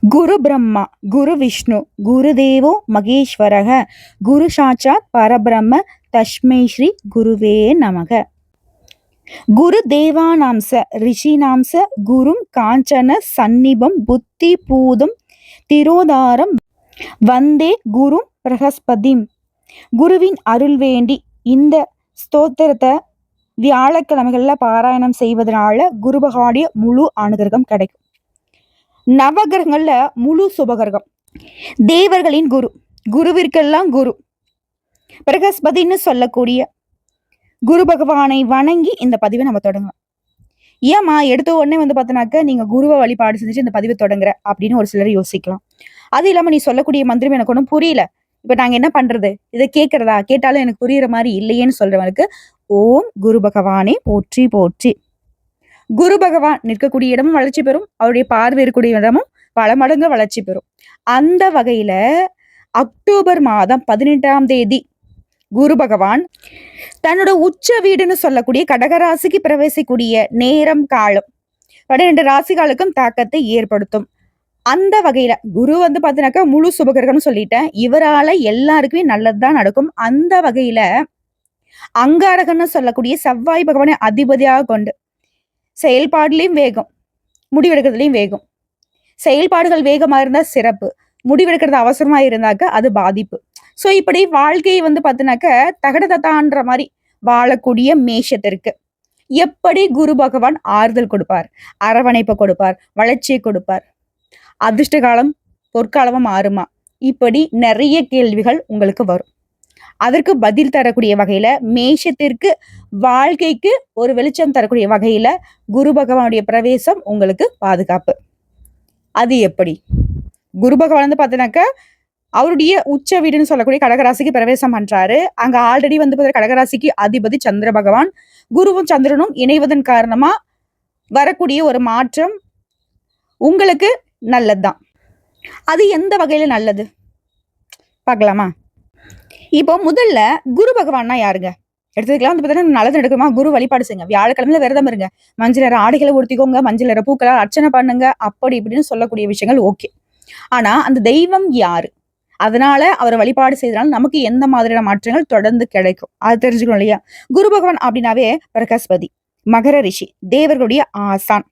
குரு பிரம்மா குரு விஷ்ணு குருதேவோ மகேஸ்வரக குரு சாட்சாத் பரபிரம்ம தஸ்மை ஸ்ரீ குருவே நமக. குரு தேவானாம்ச ரிஷினாம்ச குரும் காஞ்சன சந்நிபம் புத்தி பூதம் திரோதாரம் வந்தே குரு பிரகஸ்பதிம். குருவின் அருள் வேண்டி இந்த ஸ்தோத்திரத்தை வியாழக்கிழமைகள்ல பாராயணம் செய்வதனால குரு பகவானுடைய முழு அனுகிரகம் கிடைக்கும். நவகிரகங்கள்ல முழு சுபகிரகம் தேவர்களின் குரு, குருவிற்கெல்லாம் குரு பிரகஸ்பதின்னு சொல்லக்கூடிய குரு பகவானை வணங்கி இந்த பதிவை நம்ம தொடங்கலாம். ஏமா எடுத்த உடனே பார்த்தோன்னாக்க நீங்க குருவை வழிபாடு செஞ்சுட்டு இந்த பதிவை தொடங்குற அப்படின்னு ஒரு சிலர் யோசிக்கலாம். அது இல்லாம நீ சொல்லக்கூடிய மந்திரம் எனக்கு ஒன்றும் புரியல, இப்ப நாங்க என்ன பண்றது, இதை கேட்கறதா, கேட்டாலும் எனக்கு புரியுற மாதிரி இல்லையேன்னு சொல்றவனுக்கு ஓம் குரு பகவானே போற்றி போற்றி. குரு பகவான் நிற்கக்கூடிய இடமும் வளர்ச்சி பெறும், அவருடைய பார்வை இருக்கக்கூடிய இடமும் பல மடங்கு வளர்ச்சி பெறும். அந்த வகையில அக்டோபர் மாதம் 18ஆம் தேதி குரு பகவான் தன்னோட உச்ச வீடுன்னு சொல்லக்கூடிய கடகராசிக்கு பிரவேசிக்கூடிய நேரம் காலம் 12 ராசிகளுக்கும் தாக்கத்தை ஏற்படுத்தும். அந்த வகையில குரு பாத்தீங்கன்னாக்கா முழு சுபகிரகம்னு சொல்லிட்டேன், இவரால எல்லாருக்குமே நல்லதுதான் நடக்கும். அந்த வகையில அங்காரகன்னு சொல்லக்கூடிய செவ்வாய் பகவானை அதிபதியாக கொண்டு செயல்பாடுலையும் வேகம், முடிவெடுக்கிறதுலையும் வேகம். செயல்பாடுகள் வேகமா இருந்தா சிறப்பு, முடிவெடுக்கிறது அவசரமா இருந்தாக்க அது பாதிப்பு. சோ இப்படி வாழ்க்கையை பார்த்தீங்கன்னாக்க தகடதத்தான்ற மாதிரி வாழக்கூடிய மேஷத்திற்கு எப்படி குரு பகவான் ஆறுதல் கொடுப்பார், அரவணைப்பை கொடுப்பார், வளர்ச்சியை கொடுப்பார், அதிர்ஷ்ட காலம் பொற்காலமா மாறுமா, இப்படி நிறைய கேள்விகள் உங்களுக்கு வரும். அதற்கு பதில் தரக்கூடிய வகையில மேஷத்திற்கு வாழ்க்கைக்கு ஒரு வெளிச்சம் தரக்கூடிய வகையில குரு பகவானுடைய பிரவேசம் உங்களுக்கு பாதுகாப்பு. அது எப்படி? குரு பகவான் பார்த்தீங்கன்னாக்கா அவருடைய உச்ச வீடுன்னு சொல்லக்கூடிய கடகராசிக்கு பிரவேசம் பண்றாரு. அங்க ஆல்ரெடி கடகராசிக்கு அதிபதி சந்திர பகவான். குருவும் சந்திரனும் இணைவதன் காரணமா வரக்கூடிய ஒரு மாற்றம் உங்களுக்கு நல்லதுதான். அது எந்த வகையில நல்லது பார்க்கலாமா? இப்போ முதல்ல குரு பகவான்னா யாருங்க எடுத்துக்கலாம். பார்த்தீங்கன்னா நல்லது நடக்குமா, குரு வழிபாடு செய்யுங்க, வியாழக்கிழமையில விரதம் இருங்க, மஞ்சள் நிற ஆடைகளை உடுத்திக்கோங்க, மஞ்சள் நிற பூக்களை அர்ச்சனை பண்ணுங்க, அப்படி இப்படின்னு சொல்லக்கூடிய விஷயங்கள் ஓகே. ஆனா அந்த தெய்வம் யாரு, அதனால அவரை வழிபாடு செய்தனால நமக்கு எந்த மாதிரியான மாற்றங்கள் தொடர்ந்து கிடைக்கும் அது தெரிஞ்சுக்கணும் இல்லையா? குரு பகவான் அப்படின்னாவே பிரகஸ்பதி, மகர ரிஷி, தேவர்களுடைய ஆசான்.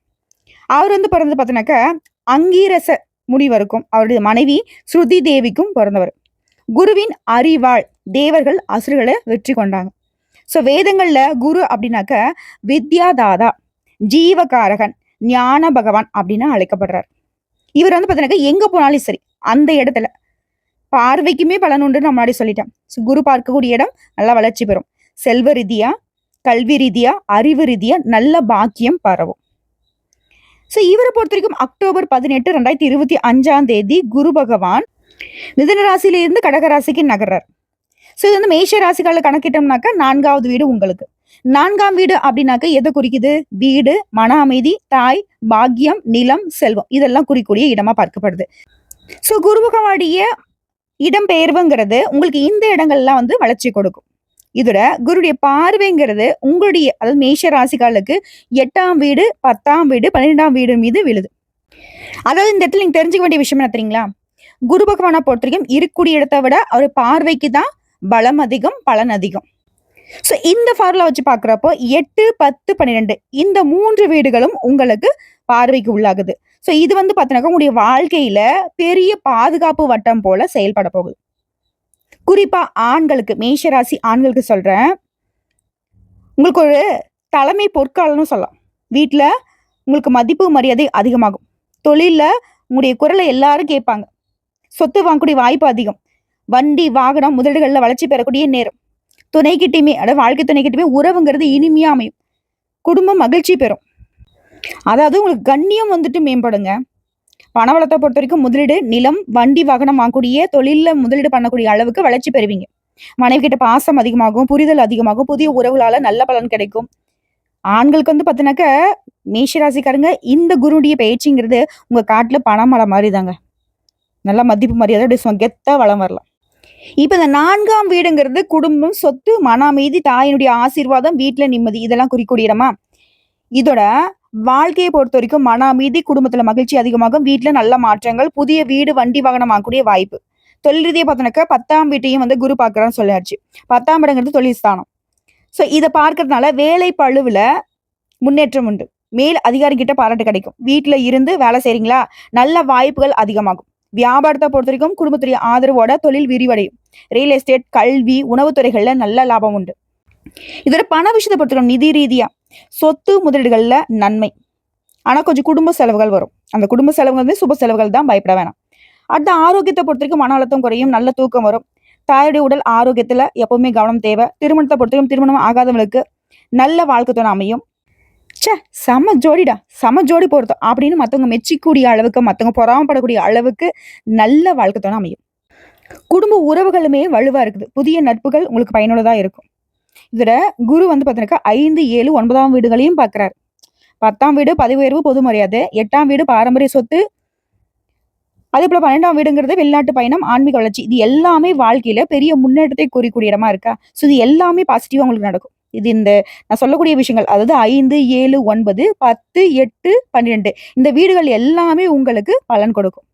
அவர் பிறந்து பார்த்தீங்கன்னாக்க அங்கீரச முனிவருக்கும் அவருடைய மனைவி ஸ்ருதி தேவிக்கும் பிறந்தவர். குருவின் அறிவாள் தேவர்கள் அசுரர்களை வெற்றி கொண்டாங்க. சோ வேதங்கள்ல குரு அப்படின்னாக்க வித்யாதாதா, ஜீவகாரகன், ஞான பகவான் அப்படின்னு அழைக்கப்படுறார். இவர் பார்த்தீங்கன்னா எங்க போனாலும் சரி அந்த இடத்துல பார்வைக்குமே பலன் உண்டு நான் முன்னாடி சொல்லிட்டேன். குரு பார்க்கக்கூடிய இடம் நல்லா வளர்ச்சி பெறும், செல்வ ரீதியா, கல்வி ரீதியா, அறிவு ரீதியா நல்ல பாக்கியம் பரவும். சோ இவரை பொறுத்த வரைக்கும் அக்டோபர் 18, 2025ஆம் தேதி குரு பகவான் மிதுன ராசியில இருந்து கடகராசிக்கு நகர்றார். சோ இது மேஷ ராசிகால கணக்கிட்டோம்னாக்கா 4வது வீடு உங்களுக்கு. 4ஆம் வீடு அப்படின்னாக்க எதை குறிக்குது? வீடு, மன அமைதி, தாய், பாக்கியம், நிலம், செல்வம் இதெல்லாம் குறிக்கூடிய இடமா பார்க்கப்படுது. சோ குரு பகவானுடைய இடம் பெயர்வுங்கிறது உங்களுக்கு இந்த இடங்கள்லாம் வளர்ச்சி கொடுக்கும். இதோட குருடைய பார்வைங்கிறது உங்களுடைய அதாவது மேஷ ராசிகாலுக்கு 8ஆம் வீடு, 10ஆம் வீடு, 12ஆம் வீடு மீது விழுது. அதாவது இந்த இடத்துல நீங்க தெரிஞ்சுக்க வேண்டிய விஷயம் என்ன தெரியுங்களா? குரு பகவானை பொறுத்த வரைக்கும் இருக்கக்கூடிய இடத்தை விட அவர் பார்வைக்கு தான் பலம் அதிகம், பலன் அதிகம். சோ இந்த ஃபார்முலா வச்சு பாக்குறப்போ 8, 10, 12 இந்த 3 வீடுகளும் உங்களுக்கு பார்வைக்கு உள்ளாகுது. சோ இது பாத்தீங்கன்னா உங்களுடைய வாழ்க்கையில பெரிய பாதுகாப்பு வட்டம் போல செயல்பட போகுது. குறிப்பா ஆண்களுக்கு, மேஷராசி ஆண்களுக்கு சொல்றேன், உங்களுக்கு ஒரு தலைமை பொற்காலம்னு சொல்லலாம். வீட்டுல உங்களுக்கு மதிப்பு மரியாதை அதிகமாகும், தொழில்ல உங்களுடைய குரலை எல்லாரும் கேட்பாங்க, சொத்து வாங்கக்கூடிய வாய்ப்பு அதிகம், வண்டி வாகனம் முதலீடுகள்ல வளர்ச்சி பெறக்கூடிய நேரம், துணைக்கிட்டையுமே அதாவது வாழ்க்கை துணைக்கிட்டுமே உறவுங்கிறது இனிமையா அமையும், குடும்பம் மகிழ்ச்சி பெறும். அதாவது உங்களுக்கு கண்ணியம் மேம்படுங்க. பணவளத்தை பொறுத்த வரைக்கும் முதலீடு, நிலம், வண்டி வாகனம் வாங்கக்கூடிய தொழில முதலீடு பண்ணக்கூடிய அளவுக்கு வளர்ச்சி பெறுவீங்க. மனைவி கிட்ட பாசம் அதிகமாகும், புரிதல் அதிகமாகும், புதிய உறவுகளால நல்ல பலன் கிடைக்கும். ஆண்களுக்கு பார்த்தீங்கன்னாக்க மேஷராசிக்காரங்க இந்த குருடைய பயிற்சிங்கிறது உங்க காட்டுல பணமலை மாதிரி தாங்க, நல்ல மதிப்பு மரியாதை கெத்தா வளம் வரலாம். இப்ப இந்த 4ஆம் வீடுங்கிறது குடும்பம், சொத்து, மன அமைதி, தாயினுடைய ஆசீர்வாதம், வீட்டுல நிம்மதி இதெல்லாம் குறிக்கூடிய இடமா. இதோட வாழ்க்கையை பொறுத்த வரைக்கும் மன அமைதி, குடும்பத்துல மகிழ்ச்சி அதிகமாகும், வீட்ல நல்ல மாற்றங்கள், புதிய வீடு, வண்டி, வாகனம் வாங்கக்கூடிய வாய்ப்பு. தொழில் ரீதியா பார்த்தோம்னாக்கா 10ஆம் வீட்டையும் வந்து குரு பார்க்குறான்னு சொல்லியாச்சு. 10ஆம் இடங்கிறது தொழில் ஸ்தானம். ஸோ இத பார்க்கறதுனால வேலை பளுவுல முன்னேற்றம் உண்டு. மேல் அதிகாரிகிட்ட பாராட்டு கிடைக்கும். வீட்ல இருந்து வேலை செய்றீங்களா? நல்ல வாய்ப்புகள் அதிகமாகும். வியாபாரத்த பொறுத்தவரைக்கும் குடும்பத்துடைய ஆதரவோட தொழில் விரிவடையும். ரியல் எஸ்டேட், கல்வி, உணவுத் துறைகள்ல நல்ல லாபம் உண்டு. இதோட பண விஷயத்த பொறுத்தவரைக்கும் நிதி ரீதியா சொத்து முதலீடுகள்ல நன்மை. ஆனா கொஞ்சம் குடும்ப செலவுகள் வரும். அந்த குடும்ப செலவுகள் வந்து சுப செலவுகள் தான், பயப்பட வேணாம். அடுத்த ஆரோக்கியத்தை பொறுத்தவரைக்கும் மன அழுத்தம் குறையும், நல்ல தூக்கம் வரும். தாயுடைய உடல் ஆரோக்கியத்துல எப்பவுமே கவனம் தேவை. திருமணத்தை பொறுத்தவரைக்கும் திருமணம் ஆகாதவங்களுக்கு நல்ல வாழ்க்கை துணை அமையும். ச்சே, செம ஜோடிடா, செம ஜோடி பொருத்தம் அப்படின்னு மத்தவங்க மெச்சிக்கூடிய அளவுக்கு, மத்தவங்க பொறாமப்படக்கூடிய அளவுக்கு நல்ல வாழ்க்கை துணை அமையும். குடும்ப உறவுகளுமே வலுவா இருக்குது. புதிய நட்புகள் உங்களுக்கு பயனுள்ளதா இருக்கும். இதுல குரு வந்து பாத்தீங்கன்னாக்கா 5, 7, 9ஆம் வீடுகளையும் பார்க்கிறாரு. 10ஆம் வீடு பதவி உயர்வு, பொது மரியாதை. 8ஆம் வீடு பாரம்பரிய சொத்து. அதே போல 12ஆம் வீடுங்கிறது வெளிநாட்டு பயணம், ஆன்மீக வளர்ச்சி. இது எல்லாமே வாழ்க்கையில பெரிய முன்னேற்றத்தை குறிக்கூடிய இடமா இருக்கா? ஸோ இது எல்லாமே பாசிட்டிவா உங்களுக்கு நடக்கும். இது இந்த நான் சொல்லக்கூடிய விஷயங்கள், அதாவது 5, 7, 9, 10, 8, 12 இந்த வீடுகள் எல்லாமே உங்களுக்கு பலன் கொடுக்கும்.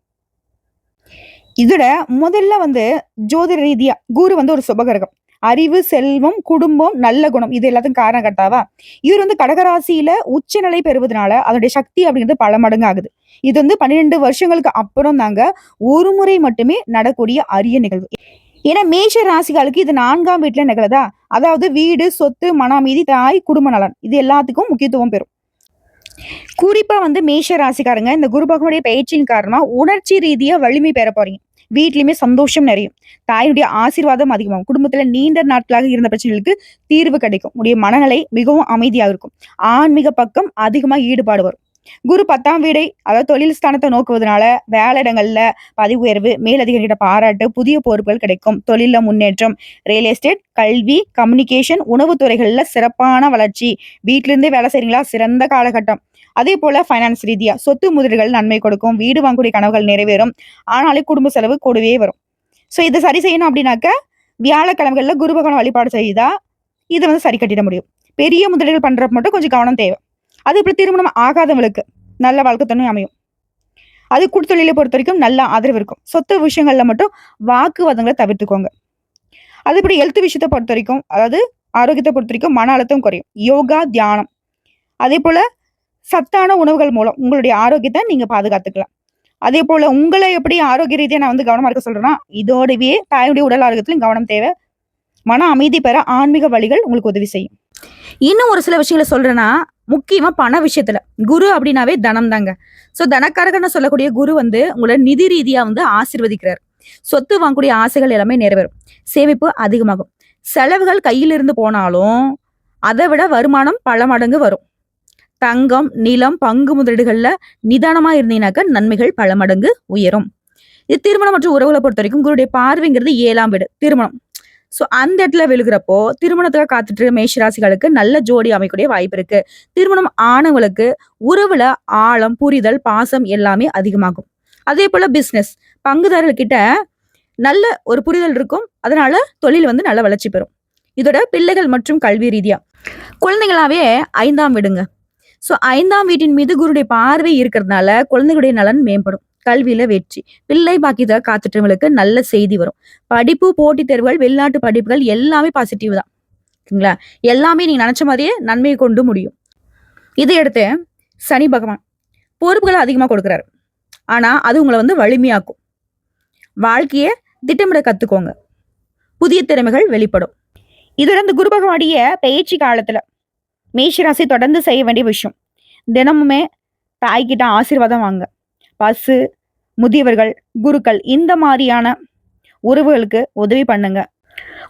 இதோட முதல்ல வந்து ஜோதிட ரீதியா குரு வந்து ஒரு சுபகிரகம். அறிவு, செல்வம், குடும்பம், நல்ல குணம் இது எல்லாத்துக்கும் காரணகர்த்தாவா? இவர் வந்து கடகராசியில உச்சநிலை பெறுவதனால அதனுடைய சக்தி அப்படிங்கிறது பல மடங்கு ஆகுது. இது வந்து 12 வருஷங்களுக்கு அப்புறம் தாங்க ஒரு முறை மட்டுமே நடக்கூடிய அரிய நிகழ்வு. ஏன்னா மேஷ ராசிகளுக்கு இது 4ஆம் வீட்டுல நிகழுதா, அதாவது வீடு, சொத்து, மன அமைதி, தாய், குடும்ப நலன் இது எல்லாத்துக்கும் முக்கியத்துவம் பெறும். குறிப்பா வந்து மேஷ ராசிக்காரங்க இந்த குரு பகவானுடைய பயிற்சியின் காரணமா உணர்ச்சி ரீதியா வலிமை பெற போறீங்க. வீட்லயுமே சந்தோஷம் நிறையும். தாயுடைய ஆசீர்வாதம் அதிகமாகும். குடும்பத்துல நீண்ட நாட்களாக இருந்த பிரச்சனைகளுக்கு தீர்வு கிடைக்கும். உடைய மனநிலை மிகவும் அமைதியாக இருக்கும். ஆன்மீக பக்கம் அதிகமா ஈடுபாடு வரும். குரு 10ஆம் வீடை, அதாவது தொழில் ஸ்தானத்தை நோக்குவதனால வேலையிடங்கள்ல பதவி உயர்வு, மேலதிகாரிகிட்ட பாராட்டு, புதிய பொறுப்புகள் கிடைக்கும். தொழில முன்னேற்றம், ரியல் எஸ்டேட், கல்வி, கம்யூனிகேஷன், உணவுத் துறைகள்ல சிறப்பான வளர்ச்சி. வீட்ல இருந்தே வேலை செய்றீங்களா? சிறந்த காலகட்டம். அதே போல ஃபைனான்ஸ் ரீதியா சொத்து முதலீடுகள் நன்மை கொடுக்கும். வீடு வாங்கக்கூடிய கனவுகள் நிறைவேறும். ஆனாலே குடும்ப செலவு கூடவே வரும். ஸோ இதை சரி செய்யணும் அப்படின்னாக்க வியாழக்கிழமைகள்ல குரு பகவான் வழிபாடு செய்தா இதை வந்து சரி கட்டிட முடியும். பெரிய முதலீடுகள் பண்றப்ப மட்டும் கொஞ்சம் கவனம் தேவை. அது இப்படி திருமணம் ஆகாதவங்களுக்கு நல்ல வாழ்க்கை துணை அமையும். அது கூட்டுத்தொழிலை பொறுத்த வரைக்கும் நல்ல ஆதரவு இருக்கும். சொத்து விஷயங்கள்ல மட்டும் வாக்குவாதங்களை தவிர்த்துக்கோங்க. அது இப்படி ஹெல்த் விஷயத்தை பொறுத்த வரைக்கும், அதாவது ஆரோக்கியத்தை பொறுத்த வரைக்கும் மன அழுத்தம் குறையும். யோகா, தியானம், அதே போல சத்தான உணவுகள் மூலம் உங்களுடைய ஆரோக்கியத்தை நீங்க பாதுகாத்துக்கலாம். அதே போல உங்களை எப்படி ஆரோக்கிய ரீதியா நான் வந்து கவனமா இருக்க சொல்றேன்னா, இதோடவே தாயுடைய உடல் ஆரோக்கியத்திலும் கவனம் தேவை. மன அமைதி பெற ஆன்மீக வழிகள் உங்களுக்கு உதவி செய்யும். இன்னும் ஒரு சில விஷயங்களை சொல்றேன்னா, முக்கியமா பண விஷயத்துல குரு அப்படின்னாவே தனம் தாங்க. சோ தனக்காரகன்னு சொல்லக்கூடிய குரு வந்து உங்களை நிதி ரீதியா வந்து ஆசீர்வதிக்கிறார். சொத்து வாங்கக்கூடிய ஆசைகள் எல்லாமே நிறைவேறும். சேமிப்பு அதிகமாகும். செலவுகள் கையிலிருந்து போனாலும் அதை விட வருமானம் பல மடங்கு வரும். தங்கம், நிலம், பங்கு முதலீடுகள்ல நிதானமா இருந்தீங்கன்னாக்க நன்மைகள் பல மடங்கு உயரும். இது திருமணம் மற்றும் உறவுகளை பொறுத்த வரைக்கும் குருடைய பார்வைங்கிறது 7ஆம் வீடு, திருமணம். சோ அந்த இடத்துல விழுகிறப்போ திருமணத்துக்காக காத்துட்டு மேஷராசிகளுக்கு நல்ல ஜோடி அமைக்கக்கூடிய வாய்ப்பு இருக்கு. திருமணம் ஆனவங்களுக்கு உறவுல ஆழம், புரிதல், பாசம் எல்லாமே அதிகமாகும். அதே போல பிசினஸ் பங்குதாரர்கிட்ட நல்ல ஒரு புரிதல் இருக்கும். அதனால தொழில் வந்து நல்ல வளர்ச்சி பெறும். இதோட பிள்ளைகள் மற்றும் கல்வி ரீதியா குழந்தைங்களாவே 5ஆம் வீடுங்க. சோ 5ஆம் வீட்டின் மீது குருடைய பார்வை இருக்கிறதுனால குழந்தைகளுடைய நலன் மேம்படும். கல்வியில வெற்றி, பிள்ளை பாக்கியத்தை காத்துட்டவங்களுக்கு நல்ல செய்தி வரும். படிப்பு, போட்டித் தேர்வுகள், வெளிநாட்டு படிப்புகள் எல்லாமே பாசிட்டிவ் தான். ஓகேங்களா? எல்லாமே நீங்க நினைச்ச மாதிரியே நன்மையை கொண்டு முடியும். இதையடுத்து சனி பகவான் பொறுப்புகளை அதிகமா கொடுக்குறாரு. ஆனா அது உங்களை வந்து வலிமையாக்கும். வாழ்க்கைய திட்டமிட கத்துக்கோங்க. புதிய திறமைகள் வெளிப்படும். இதுல இந்த குரு பகவானுடைய பயிற்சி காலத்துல மேஷராசி தொடர்ந்து செய்ய வேண்டிய விஷயம், தினமுமே தாய்கிட்ட ஆசீர்வாதம் வாங்க. பசு, முதியவர்கள், குருக்கள் இந்த மாதிரியான உறவுகளுக்கு உதவி பண்ணுங்க.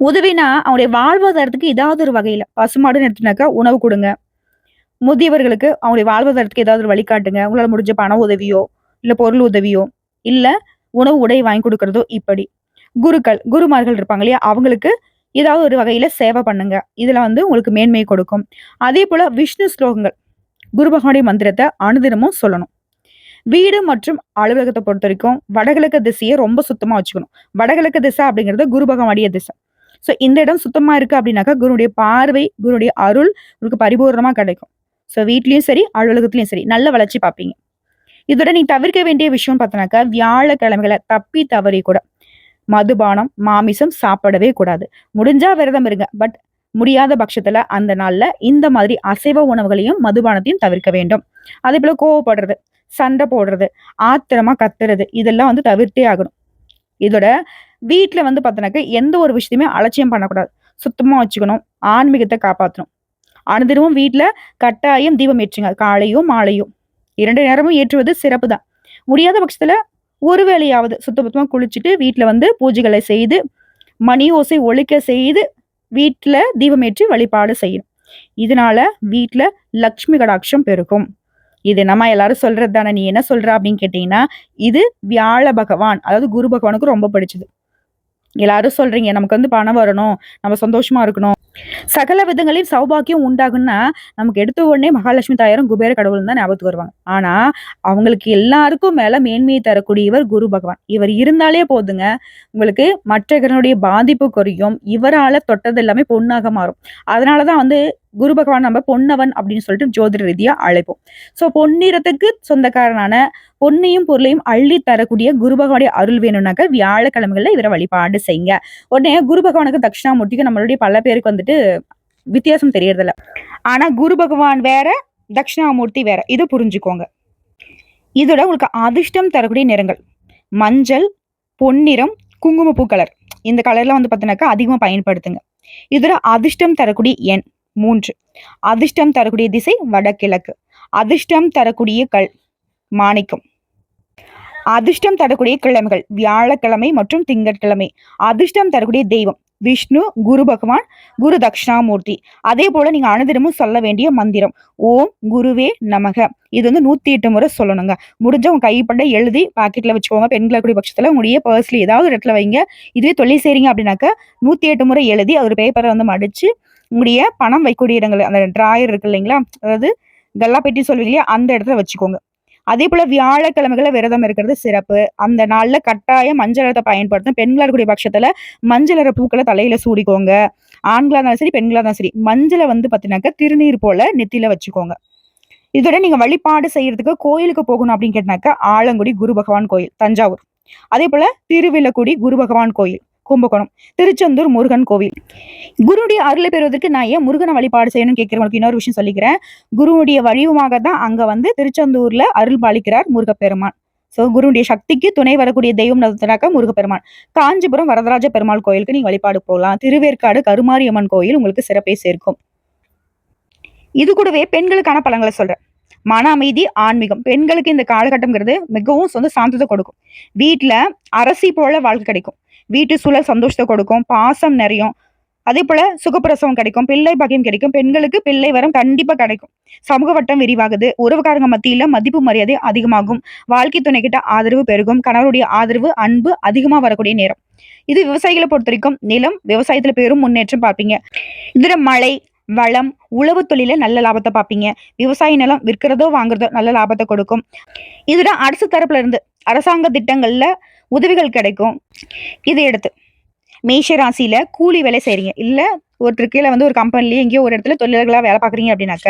உதவினா அவங்களுடைய வாழ்வாதாரத்துக்கு ஏதாவது ஒரு வகையில பசுமாடுன்னு எடுத்துனாக்கா உணவு கொடுங்க. முதியவர்களுக்கு அவங்களுடைய வாழ்வாதாரத்துக்கு ஏதாவது ஒரு வழிகாட்டுங்க. உங்களால முடிஞ்ச பண உதவியோ, இல்ல பொருள் உதவியோ, இல்ல உணவு உடை வாங்கி கொடுக்கறதோ. இப்படி குருக்கள், குருமார்கள் இருப்பாங்க இல்லையா, அவங்களுக்கு ஏதாவது ஒரு வகையில சேவை பண்ணுங்க. இதுல வந்து உங்களுக்கு மேன்மையை கொடுக்கும். அதே போல விஷ்ணு ஸ்லோகங்கள், குரு பகவானுடைய மந்திரத்தை அனுதினமும் சொல்லணும். வீடு மற்றும் அலுவலகத்தை பொறுத்த வரைக்கும் வடகிழக்கு திசையை ரொம்ப சுத்தமா வச்சுக்கணும். வடகிழக்கு திசை அப்படிங்கிறது குரு பகவானுடைய திசை. சோ இந்த இடம் சுத்தமா இருக்கு அப்படின்னாக்கா குருடைய பார்வை, குருடைய அருள் உங்களுக்கு பரிபூர்ணமா கிடைக்கும். ஸோ வீட்லயும் சரி, அலுவலகத்திலயும் சரி நல்ல வளர்ச்சி பார்ப்பீங்க. இதோட நீ தவிர்க்க வேண்டிய விஷயம் பார்த்தோன்னாக்கா, வியாழக்கிழமைகள தப்பி தவறி கூட மதுபானம், மாமிசம் சாப்பிடவே கூடாது. முடிஞ்சா விரதம் இருங்க. பட் முடியாத பட்சத்துல அந்த நாள்ல இந்த மாதிரி அசைவ உணவுகளையும், மதுபானத்தையும் தவிர்க்க வேண்டும். அதேபோல கோவப்படுறது, சண்டை போடுறது, ஆத்திரமா கத்துறது இதெல்லாம் வந்து தவிர்த்தே ஆகணும். இதோட வீட்ல வந்து பார்த்தோன்னாக்கா, எந்த ஒரு விஷயத்தையுமே அலட்சியம் பண்ணக்கூடாது. சுத்தமா வச்சுக்கணும். ஆன்மீகத்த காப்பாத்தணும். அனுதினமும் வீட்ல கட்டாயம் தீபம் ஏற்றுங்க. காலையோ, மாலையோ 2 நேரமும் ஏற்றுவது சிறப்பு தான். முடியாத பட்சத்துல ஒரு வேளையாவது சுத்தபத்தமா குளிச்சுட்டு வீட்ல வந்து பூஜைகளை செய்து, மணி ஓசை ஒலிக்க செய்து, வீட்ல தீபமேற்றி வழிபாடு செய்யணும். இதனால வீட்ல லக்ஷ்மி கடாட்சம் பெருகும். இது நம்ம எல்லாரும் சொல்றது தானே. நீ என்ன சொல்ற அப்படின்னு கேட்டீங்கன்னா, இது வியாழ பகவான், அதாவது குரு பகவானுக்கு ரொம்ப பிடிச்சது. எல்லாரும் சொல்றீங்க, நமக்கு வந்து பணம் வரணும், நம்ம சந்தோஷமா இருக்கணும், சகல விதங்களையும் சௌபாக்கியம் உண்டாகும்னா, நமக்கு எடுத்த உடனே மகாலட்சுமி தாயாரும், குபேர கடவுளும் தான் ஞாபகத்துக்கு வருவாங்க. ஆனா, அவங்களுக்கு எல்லாருக்கும் மேல மேன்மையை தரக்கூடியவர் குரு பகவான். இவர் இருந்தாலே போதுங்க, உங்களுக்கு மற்ற கிரகனுடைய பாதிப்பு குறையும். இவரால தொட்டது எல்லாமே பொன்னாக மாறும். அதனால தான் வந்து குரு பகவான் நம்ம பொன்னவன் அப்படின்னு சொல்லிட்டு ஜோதிட ரீதியா அழைப்போம். ஸோ பொன்னிறத்துக்கு சொந்தக்காரனான பொன்னையும் பொருளையும் அள்ளி தரக்கூடிய குரு பகவானுடைய அருள் வேணும்னாக்க வியாழக்கிழமைகள்ல இவரை வழிபாடு செய்யுங்க. உடனே குரு பகவானுக்கு தட்சிணாமூர்த்திக்கு நம்மளுடைய பல பேருக்கு வந்துட்டு வித்தியாசம் தெரியறதில்ல. ஆனா குரு பகவான் வேற, தட்சிணாமூர்த்தி வேற. இது புரிஞ்சுக்கோங்க. இதோட உங்களுக்கு அதிர்ஷ்டம் தரக்கூடிய நிறங்கள் மஞ்சள், பொன்னிறம், குங்குமப்பூ கலர். இந்த கலர்ல வந்து பார்த்தீங்கன்னாக்கா அதிகமா பயன்படுத்துங்க. இதோட அதிர்ஷ்டம் தரக்கூடிய எண் 3. அதிர்ஷ்டம் தரக்கூடிய திசை வடகிழக்கு. அதிர்ஷ்டம் தரக்கூடிய கல் மாணிக்கம். அதிர்ஷ்டம் தரக்கூடிய கிழமைகள் வியாழக்கிழமை மற்றும் திங்கட்கிழமை. அதிர்ஷ்டம் தரக்கூடிய தெய்வம் விஷ்ணு, குரு பகவான், குரு தட்சிணாமூர்த்தி. அதே போல நீங்க அனுதினமும் சொல்ல வேண்டிய மந்திரம் ஓம் குருவே நமக. இது வந்து 108 முறை சொல்லணுங்க. முடிஞ்ச உங்க கைப்பட எழுதி பாக்கெட்ல வச்சுக்கோங்க. பெண்கள் கூடிய பட்சத்துல உங்களுடைய பர்ஸ்ல ஏதாவது ஒரு இடத்துல வைங்க. இதுவே தொழில் செய்றீங்க அப்படின்னாக்க 108 முறை எழுதி ஒரு பேப்பரை வந்து மடிச்சு உங்களுடைய பணம் வைக்கக்கூடிய இடங்கள் அந்த டிராயர் இருக்கு இல்லைங்களா, அதாவது கல்லா பெட்டி சொல்வீங்க இல்லையா, அந்த இடத்துல வச்சுக்கோங்க. அதே போல வியாழக்கிழமைகள விரதம் இருக்கிறது சிறப்பு. அந்த நாள்ல கட்டாயம் மஞ்சள் நிறத்தை பயன்படுத்தணும். பெண்களா இருக்கக்கூடிய பட்சத்துல மஞ்சள் நிற பூக்கள தலையில சூடிக்கோங்க. ஆண்களா இருந்தாலும் சரி, பெண்களா இருந்தாலும் சரி. மஞ்சள வந்து பாத்தீங்கன்னாக்கா திருநீர் போல நெத்தியில வச்சுக்கோங்க. இதோட நீங்க வழிபாடு செய்யறதுக்கு கோயிலுக்கு போகணும் அப்படின்னு கேட்டாக்கா, ஆலங்குடி குரு பகவான் கோயில் தஞ்சாவூர். அதே போல திருவில்லக்குடி குரு பகவான் கோயில் கும்பகோணம், திருச்செந்தூர் முருகன் கோவில். குருவுடைய அருளை பெறுவதற்கு நான் ஏன் முருகனை வழிபாடு செய்யணும்னு கேட்கிறவங்களுக்கு இன்னொரு விஷயம் சொல்லிக்கிறேன். குருவுடைய வடிவமாக தான் அங்க வந்து திருச்செந்தூர்ல அருள் பாலிக்கிறார் முருகப்பெருமான். ஸோ குருவுடைய சக்திக்கு துணை வரக்கூடிய தெய்வம் நடத்தினாக்கா முருகப்பெருமான். காஞ்சிபுரம் வரதராஜ பெருமாள் கோயிலுக்கு நீங்க வழிபாடு போகலாம். திருவேற்காடு கருமாரியம்மன் கோயில் உங்களுக்கு சிறப்பை சேர்க்கும். இது கூடவே பெண்களுக்கான பலன்களை சொல்றேன். மன அமைதி, ஆன்மீகம். பெண்களுக்கு இந்த காலகட்டம்ங்கிறது மிகவும் சொந்த சாந்தத்தை கொடுக்கும். வீட்டுல அரசி போல வாழ்க்கை கிடைக்கும். வீட்டு சூழல் சந்தோஷத்தை கொடுக்கும். பாசம் நிறையும். அதே போல சுகப்பிரசவம் கிடைக்கும். பிள்ளை பாக்கியம் கிடைக்கும். பெண்களுக்கு பிள்ளை வரம் கண்டிப்பா கிடைக்கும். சமூக வட்டம் விரிவாகுது. உறவுக்காரங்க மத்தியில மதிப்பு மரியாதை அதிகமாகும். வாழ்க்கை துணை கிட்ட ஆதரவு பெருகும். கணவருடைய ஆதரவு, அன்பு அதிகமா வரக்கூடிய நேரம். இது விவசாயிகளை பொறுத்த வரைக்கும் நிலம் விவசாயத்துல பெரும் முன்னேற்றம் பார்ப்பீங்க. இதுல மழை, வளம், உழவு தொழில நல்ல லாபத்தை பார்ப்பீங்க. விவசாய நிலம் விற்கிறதோ வாங்குறதோ நல்ல லாபத்தை கொடுக்கும். இதுல அரசு தரப்புல இருந்து அரசாங்க திட்டங்கள்ல உதவிகள் கிடைக்கும். இதை எடுத்து மேஷ ராசியில கூலி வேலை செய்றீங்க, இல்ல ஒருத்தர் கீழே வந்து ஒரு கம்பெனிலேயே எங்கேயோ ஒரு இடத்துல தொழிலாளர்களா வேலை பார்க்குறீங்க அப்படின்னாக்க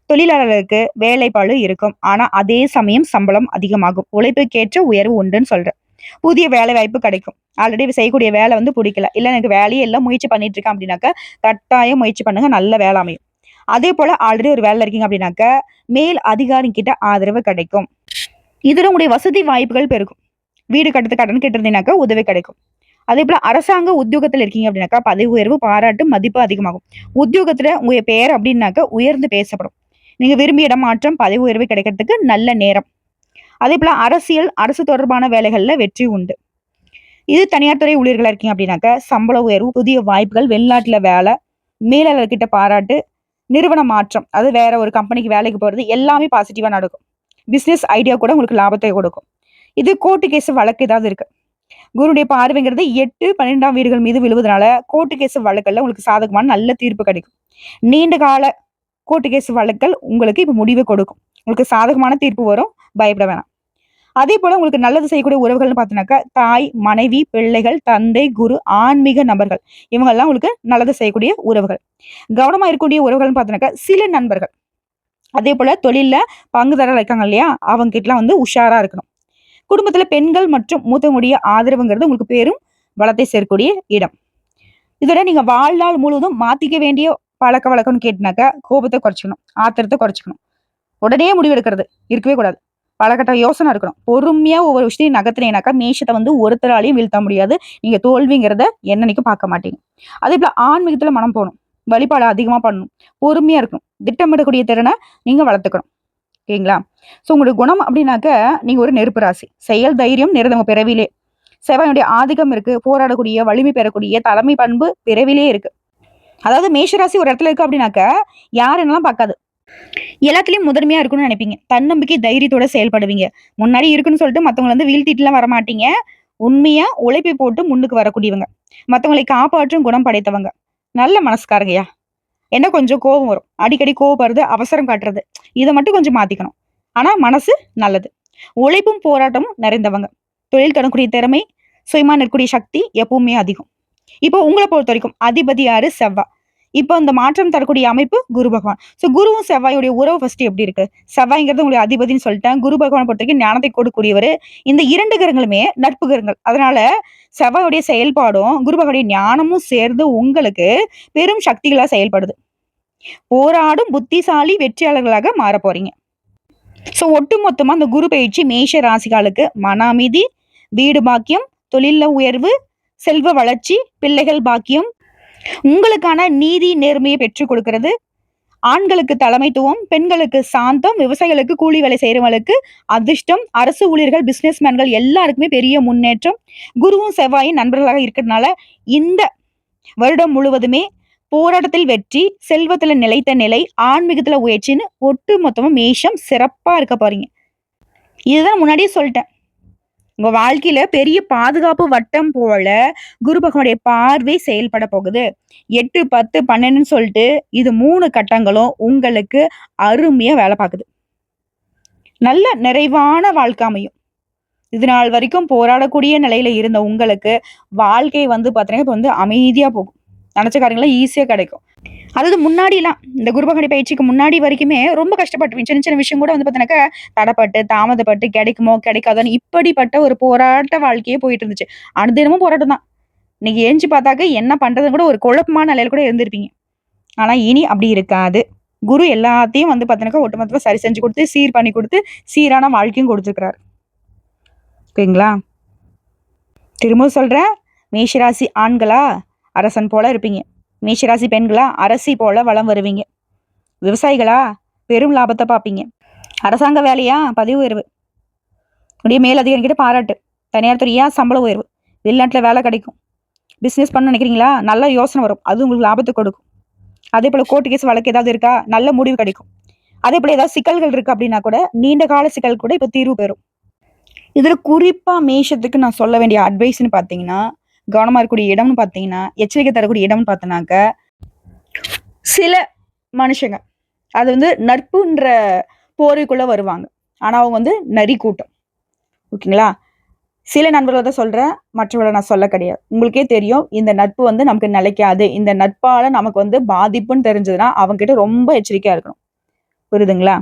தொழிலாளர்களுக்கு வேலைப்பாடு இருக்கும். ஆனா அதே சமயம் சம்பளம் அதிகமாகும். உழைப்புக்கேற்ற உயர்வு உண்டுன்னு சொல்றேன். புதிய வேலை வாய்ப்பு கிடைக்கும். ஆல்ரெடி செய்யக்கூடிய வேலை வந்து பிடிக்கல, இல்ல எனக்கு வேலையே எல்லாம் முயற்சி பண்ணிட்டு இருக்கேன் அப்படின்னாக்க கட்டாயம் முயற்சி பண்ணுங்க, நல்ல வேலை அமையும். அதே போல ஆல்ரெடி ஒரு வேலை இருக்கீங்க அப்படின்னாக்க மேல் அதிகாரி கிட்ட ஆதரவு கிடைக்கும். இதுல உங்களுடைய வசதி வாய்ப்புகள் பெருகும். வீடு கட்டுறது கடன் கட்டுறதுனாக்கா உதவி கிடைக்கும். அதே போல அரசாங்க உத்தியோகத்துல இருக்கீங்க அப்படின்னாக்கா பதவி உயர்வு, பாராட்டு, மதிப்பு அதிகமாகும். உத்தியோகத்துல உங்க பேர் அப்படின்னாக்கா உயர்ந்து பேசப்படும். நீங்க விரும்பிய இடமாற்றம், பதவி உயர்வு கிடைக்கிறதுக்கு நல்ல நேரம். அதே போல அரசியல், அரசு தொடர்பான வேலைகள்ல வெற்றி உண்டு. இது தனியார் துறை ஊழியர்களா இருக்கீங்க அப்படின்னாக்க சம்பள உயர்வு, புதிய வாய்ப்புகள், வெளிநாட்டுல வேலை, மேலாளர்கிட்ட பாராட்டு, நிறுவன மாற்றம், அது வேற ஒரு கம்பெனிக்கு வேலைக்கு போறது எல்லாமே பாசிட்டிவா நடக்கும். பிசினஸ் ஐடியா கூட உங்களுக்கு லாபத்தை கொடுக்கும். இது கோர்ட்டு கேஸ் வழக்கு ஏதாவது இருக்கு, குருடைய பார்வைங்கிறது 8, 12ஆம் வீடுகள் மீது விழுவதனால கோர்ட்டு கேஸ் வழக்கல்ல உங்களுக்கு சாதகமான நல்ல தீர்ப்பு கிடைக்கும். நீண்ட கால கோர்ட்டு கேஸ் வழக்கல் உங்களுக்கு இப்ப முடிவு கொடுக்கும். உங்களுக்கு சாதகமான தீர்ப்பு வரும், பயப்பட வேணாம். அதே போல உங்களுக்கு நல்லது செய்யக்கூடிய உறவுகள்னு பார்த்தீங்கன்னாக்கா தாய், மனைவி, பிள்ளைகள், தந்தை, குரு, ஆன்மீக நபர்கள், இவங்கெல்லாம் உங்களுக்கு நல்லது செய்யக்கூடிய உறவுகள். கவனமா இருக்கக்கூடிய உறவுகள்னு பார்த்தீங்கன்னாக்கா சில நண்பர்கள் அதே போல தொழில்ல பங்குதாரர் இருக்காங்க இல்லையா, அவங்க கிட்டலாம் வந்து உஷாரா இருக்கணும். குடும்பத்துல பெண்கள் மற்றும் மூத்தவங்களுடைய ஆதரவுங்கிறது உங்களுக்கு பெரும் பலத்தை சேர்க்கக்கூடிய இடம். இதோட நீங்க வாழ்நாள் முழுவதும் மாத்திக்க வேண்டிய பழக்கவழக்கம்னு கேட்டினாக்கா, கோபத்த குறைச்சுக்கணும், ஆத்திரத்த குறைச்சுக்கணும். உடனே முடிவெடுக்கிறது இருக்கவே கூடாது. பலகட்ட யோசனை இருக்கணும். பொறுமையா ஒவ்வொரு விஷயத்தையும் நகர்த்துனீங்கனாக்கா, மேஷத்த வந்து ஒருத்தராலயும் வீழ்த்த முடியாது. நீங்க தோல்விங்கிறத என்னன்னைக்கும் பார்க்க மாட்டீங்க. அதேபோல ஆன்மீகத்துல மனம் போணும். வழிபாடு அதிகமா பண்ணணும். பொறுமையா இருக்கணும். திட்டமிடக்கூடிய திறன நீங்க வளர்த்துக்கணும். ஓகேங்களா? ஸோ உங்களுடைய குணம் அப்படின்னாக்க, நீங்க ஒரு நெருப்பு ராசி. செயல் தைரியம் நிறைந்தவங்க பிறவியிலே. செவ்வாயுடைய ஆதிக்கம் இருக்கு. போராடக்கூடிய, வலிமை பெறக்கூடிய தலைமை பண்பு பிறவியிலே இருக்கு. அதாவது மேஷராசி ஒரு இடத்துல இருக்கு அப்படின்னாக்க, யார் என்னலாம் பார்க்காது. எல்லாத்துலயும் முதன்மையா இருக்கணும்னு நினைப்பீங்க. தன்னம்பிக்கை, தைரியத்தோட செயல்படுவீங்க. முன்னாடி இருக்குன்னு சொல்லிட்டு மத்தவங்கள வந்து வீழ்த்திட்டுலாம் வரமாட்டீங்க. உண்மையா உழைப்பை போட்டு முன்னுக்கு வரக்கூடியவங்க. மத்தவங்களை காப்பாற்றும் குணம் படைத்தவங்க. நல்ல மனசுக்காரங்கயா. என்ன கொஞ்சம் கோபம் வரும். அடிக்கடி கோவப்படுறது, அவசரம் காட்டுறது. இத மட்டும் கொஞ்சம் மாத்திக்கணும். ஆனா மனசு நல்லது. உழைப்பும் போராட்டமும் நிறைந்தவங்க. தொழில் தொடங்கக்கூடிய திறமை, சுயமா நிற்கக்கூடிய சக்தி எப்பவுமே அதிகம். இப்போ உங்கள பொறுத்தவரைக்கும் அதிபதி யாரு? செவ்வா. இப்போ இந்த மாற்றம் தரக்கூடிய அமைப்பு குரு பகவான். ஸோ குருவும் செவ்வாயுடைய உறவு ஃபர்ஸ்ட் எப்படி இருக்கு? செவ்வாய்ங்கிறது உங்களுடைய அதிபதின்னு சொல்லிட்டேன். குரு பகவானை பொறுத்தவரைக்கும் ஞானத்தை கொடுக்கக்கூடியவர். இந்த 2 கிரகங்களுமே நட்பு கிரகங்கள். அதனால செவ்வாயுடைய செயல்பாடும், குரு பகவானுடைய ஞானமும் சேர்ந்து உங்களுக்கு பெரும் சக்திகளா செயல்படுது. போராடும் புத்திசாலி வெற்றியாளர்களாக மாறப் போறீங்க. ஸோ ஒட்டுமொத்தமா அந்த குரு பயிற்சி மேஷ ராசிகளுக்கு மன அமைதி, வீடு பாக்கியம், தொழில்ல உயர்வு, செல்வ வளர்ச்சி, பிள்ளைகள் பாக்கியம், உங்களுக்கான நீதி நேர்மையை பெற்றுக் கொடுக்கிறது, ஆண்களுக்கு தலைமைத்துவம், பெண்களுக்கு சாந்தம், விவசாயிகளுக்கு கூலி வேலை செய்யறவங்களுக்கு அதிர்ஷ்டம், அரசு ஊழியர்கள், பிசினஸ்மேன்கள் எல்லாருக்குமே பெரிய முன்னேற்றம். குருவும் செவ்வாயும் நண்பர்களாக இருக்கிறதுனால இந்த வருடம் முழுவதுமே போராட்டத்தில் வெற்றி, செல்வத்துல நிலைத்த நிலை, ஆன்மீகத்துல உயர்ச்சின்னு ஒட்டு மொத்தமா மேஷம் சிறப்பா இருக்க போறீங்க. இதுதான் முன்னாடியே சொல்லிட்டேன். உங்க வாழ்க்கையில பெரிய பாதுகாப்பு வட்டம் போல குரு பகவானுடைய பார்வை செயல்பட போகுது. 8, 10, 12ன்னு சொல்லிட்டு இது 3 கட்டங்களும் உங்களுக்கு அருமையா வேலை பார்க்குது. நல்ல நிறைவான வாழ்க்கை அமையும். இது நாள் வரைக்கும் போராடக்கூடிய நிலையில இருந்த உங்களுக்கு வாழ்க்கை வந்து பாத்தீங்கன்னா இப்ப வந்து அமைதியா போகும். நினைச்ச காரியங்கள்லாம் ஈஸியா கிடைக்கும். அதாவது முன்னாடிலாம் இந்த குரு பகவானுடைய பயிற்சிக்கு முன்னாடி வரைக்குமே ரொம்ப கஷ்டப்பட்டுருப்பீங்க. சின்ன சின்ன விஷயம் கூட வந்து பார்த்தீங்கன்னாக்கா, தடப்பட்டு, தாமதப்பட்டு கிடைக்குமோ, கிடைக்காதோன்னு இப்படிப்பட்ட ஒரு போராட்ட வாழ்க்கையே போயிட்டு இருந்துச்சு. அனுதினமும் போராட்டம் தான். இன்னைக்கு எந்திச்சு பார்த்தாக்க என்ன பண்றதுன்னு கூட ஒரு குழப்பமான நிலையில கூட இருந்திருப்பீங்க. ஆனா இனி அப்படி இருக்காது. குரு எல்லாத்தையும் வந்து பார்த்தீங்கன்னாக்கா, ஒட்டுமொத்தமா சரி செஞ்சு கொடுத்து, சீர் பண்ணி கொடுத்து, சீரான வாழ்க்கையும் கொடுத்துருக்கிறாரு. ஓகேங்களா? திரும்பவும் சொல்றேன். மேஷராசி ஆண்களா அரசன் போல இருப்பீங்க. மேஷராசி பெண்களா அரசி போல வலம் வருவீங்க. விவசாயிகளா பெரும் லாபத்தை பார்ப்பீங்க. அரசாங்க வேலையா பதவி உயர்வு. உடைய மேலதிகாரிகிட்ட பாராட்டு. தனியார் துறையா சம்பள உயர்வு. வெளிநாட்டுல வேலை கிடைக்கும். பிசினஸ் பண்ண நினைக்கிறீங்களா? நல்ல யோசனை வரும். அது உங்களுக்கு லாபத்தை கொடுக்கும். அதே போல கோர்ட்டு கேஸ் வழக்கு ஏதாவது இருக்கா? நல்ல முடிவு கிடைக்கும். அதே போல ஏதாவது சிக்கல்கள் இருக்கு அப்படின்னா கூட நீண்ட கால சிக்கல் கூட இப்ப தீர்வு பெறும். இதுல குறிப்பா மேஷத்துக்கு நான் சொல்ல வேண்டிய அட்வைஸ்ன்னு பாத்தீங்கன்னா, கவனமா இருக்கக்கூடிய இடம்னு பாத்தீங்கன்னா, எச்சரிக்கை தரக்கூடிய இடம்னு பார்த்தோன்னாக்க, சில மனுஷங்க அது வந்து நட்புன்ற போரைக்குள்ள வருவாங்க. ஆனா அவங்க வந்து நரி கூட்டம். ஓகேங்களா? சில நண்பர்களை தான் சொல்றேன். மற்றவர்களை நான் சொல்ல கிடையாது. உங்களுக்கே தெரியும் இந்த நட்பு வந்து நமக்கு நிலைக்காது. இந்த நட்பால நமக்கு வந்து பாதிப்புன்னு தெரிஞ்சதுன்னா அவங்க கிட்ட ரொம்ப எச்சரிக்கையா இருக்கணும். புரியுதுங்களா?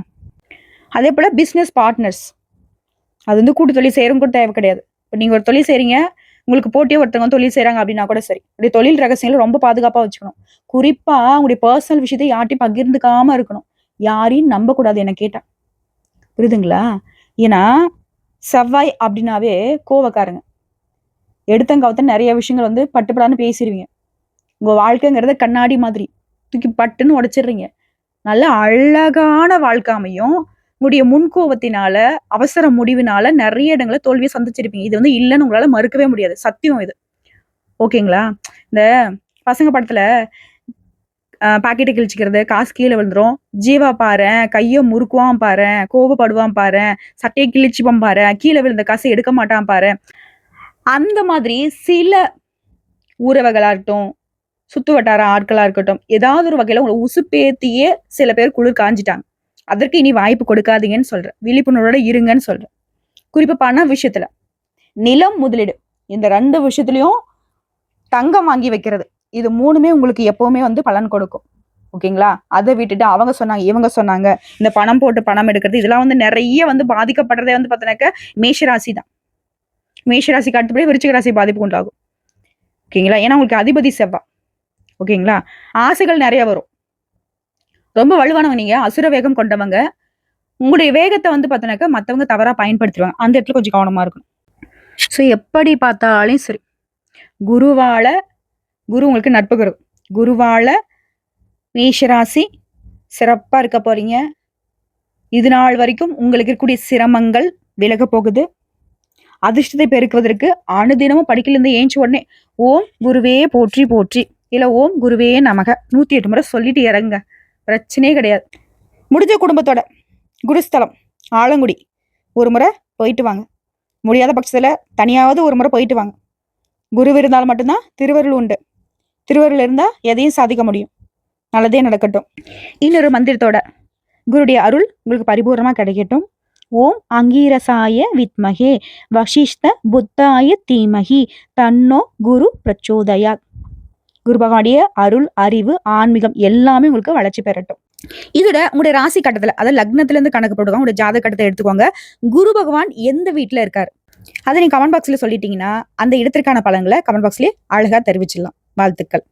அதே போல பிசினஸ் பார்ட்னர்ஸ். அது வந்து கூட்டு தொழில் செய்யறவங்க கூட தேவை கிடையாது. இப்போ நீங்க ஒரு தொழில் செய்றீங்க, உங்களுக்கு போட்டியா ஒருத்தவங்க தொழில் செய்றாங்க அப்படின்னா கூட சரி. உடைய தொழில் ரகசியங்களை ரொம்ப பாதுகாப்பா வச்சுக்கணும். குறிப்பா உங்களுடைய பர்சனல் விஷயத்தை யார்ட்டையும் பகிர்ந்துக்காம இருக்கணும். யாரையும் நம்பக்கூடாது என்ன கேட்டா. புரியுதுங்களா? ஏன்னா செவ்வாய் அப்படின்னாவே கோவக்காரங்க. எடுத்தங்கவுத்த நிறைய விஷயங்கள் வந்து பட்டுப்படான்னு பேசிடுவீங்க. உங்க வாழ்க்கைங்கிறத கண்ணாடி மாதிரி தூக்கி பட்டுன்னு உடைச்சிடுறீங்க. நல்ல அழகான வாழ்க்கை அமையும். உங்களுடைய முன்கோபத்தினால, அவசர முடிவினால நிறைய இடங்கள தோல்வியை சந்திச்சிருப்பீங்க. இது வந்து இல்லன்னு உங்களால மறுக்கவே முடியாது. சத்தியம் இது. ஓகேங்களா? இந்த பசங்க படத்துல பாக்கெட்ட கிழிச்சுக்கிறது, காசு கீழ விழுந்துரும். ஜீவா பாரேன், கைய முறுக்குவான் பாரேன், கோபப்படுவான் பாரேன், சட்டைய கிழிச்சுப்பான் பாரேன், கீழ விழுந்த காசை எடுக்க மாட்டான் பாரேன். அந்த மாதிரி சில உறவுகளா இருக்கட்டும், சுத்து வட்டார ஆட்களா இருக்கட்டும், ஏதாவது ஒரு வகையில உங்கள உசுப்பேத்தியே சில பேர் குளிர் காஞ்சிட்டாங்க. அதற்கு இனி வாய்ப்பு கொடுக்காதீங்கன்னு சொல்றேன். விழிப்புணர்வோட இருங்கன்னு சொல்றேன். குறிப்பா பண விஷயத்துல. நிலம் முதலீடு. இந்த 2 விஷயத்துலயும் தங்கம் வாங்கி வைக்கிறது. இது 3மே உங்களுக்கு எப்பவுமே வந்து பலன் கொடுக்கும். ஓகேங்களா? அதை விட்டுட்டு அவங்க சொன்னாங்க, இவங்க சொன்னாங்க, இந்த பணம் போட்டு பணம் எடுக்கிறது இதெல்லாம் வந்து நிறைய வந்து பாதிக்கப்படுறதே வந்து பார்த்தீங்கன்னாக்க மேஷராசி தான். மேஷராசிக்கு அடுத்தபடி விருச்சிக ராசி பாதிப்பு உண்டாகும். ஓகேங்களா? ஏன்னா உங்களுக்கு அதிபதி செவ்வாய். ஓகேங்களா? ஆசைகள் நிறைய வரும். ரொம்ப வலுவானவங்க நீங்க, அசுர வேகம் கொண்டவங்க. உங்களுடைய வேகத்தை வந்து பார்த்தீங்கன்னாக்க மத்தவங்க தவறா பயன்படுத்திடுவாங்க. அந்த இடத்துல கொஞ்சம் கவனமா இருக்கணும். ஸோ எப்படி பார்த்தாலும் சரி, குருவால குரு உங்களுக்கு நட்பு குரு. குருவால மேஷராசி சிறப்பா இருக்க போறீங்க. இது நாள் வரைக்கும் உங்களுக்கு இருக்கக்கூடிய சிரமங்கள் விலக போகுது. அதிர்ஷ்டத்தை பெருக்குவதற்கு அனுதினமும் படிக்கல இருந்து ஏஞ்சி உடனே ஓம் குருவே போற்றி போற்றி இல்ல ஓம் குருவே நமக 108 முறை சொல்லிட்டு இறங்க. பிரச்சனையே கிடையாது. முடிஞ்ச குடும்பத்தோட குருஸ்தலம் ஆலங்குடி ஒரு முறை போயிட்டு வாங்க. முடியாத பட்சத்துல தனியாவது ஒரு முறை போயிட்டு வாங்க. குரு இருந்தால் மட்டும்தான் திருவருள் உண்டு. திருவருள் இருந்தா எதையும் சாதிக்க முடியும். நல்லதே நடக்கட்டும். இன்னொரு மந்திரத்தோட குருடைய அருள் உங்களுக்கு பரிபூர்ணமா கிடைக்கட்டும். ஓம் அங்கீரசாய வித்மகே வசிஷ்ட புத்தாய தீமகி தன்னோ குரு பிரச்சோதயா. குரு பகவானுடைய அருள், அறிவு, ஆன்மீகம் எல்லாமே உங்களுக்கு வளர்ச்சி பெறட்டும். இதோட உங்களுடைய ராசி கட்டத்துல, அதாவது லக்னத்துல இருந்து கணக்கு போட்டுக்கோங்க. உங்களுடைய ஜாதக கட்டத்தை எடுத்துக்கோங்க. குரு பகவான் எந்த வீட்டுல இருக்காரு அதை நீங்க கமெண்ட் பாக்ஸ்ல சொல்லிட்டீங்கன்னா அந்த இடத்திற்கான பலன்களை கமெண்ட் பாக்ஸ்லயே அழகா தெரிவிச்சிடலாம். வாழ்த்துக்கள்.